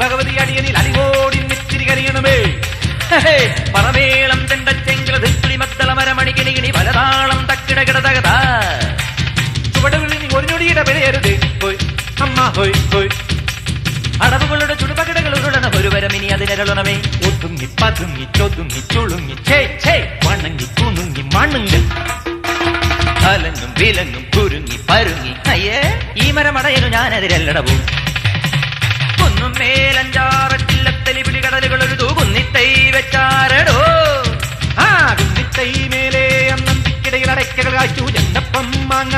ഭഗവതി അടിയനിൽ അടികോടി നെച്ചിരി കരിയണമേ. പറമേളം ചെണ്ടച്ചെങ്കിലി മദ്ദള മരമണികിണികിണി പലതാളം തക്കിടകിടതകത ചുവടുകളിൽ ഒരു ഞൊടിയുടെ പെരയരുത് ഹോയ് അമ്മ ഹോയ് ഹോയ്. അടവുകളുടെ ചുടുപകടകൾ ഉരുളണ ഒരു വരം ഇനി അതിനരുളണമേ. ഒതുങ്ങി പതുങ്ങി ചൊതുങ്ങി ചുളുങ്ങി ചേ ചേ വണങ്ങി കുണുങ്ങി മണുങ്ങി അലങ്ങും വിലങ്ങും കുരുങ്ങി പരുങ്ങി. അയ്യേ ഈ മരമടയനു ഞാനതിരല്ലടവും. കുന്നും മേലഞ്ചാറച്ചില്ലത്തലി പിടി കടലുകൾ ഒരു കുന്നിത്തൈ വെച്ചാരടോ. ആ കുന്നിത്തൈ മേലെ അന്നന്തിക്കിടയിൽ അടയ്ക്കകൾ കാച്ചു ചെണ്ടപ്പം മാങ്ങ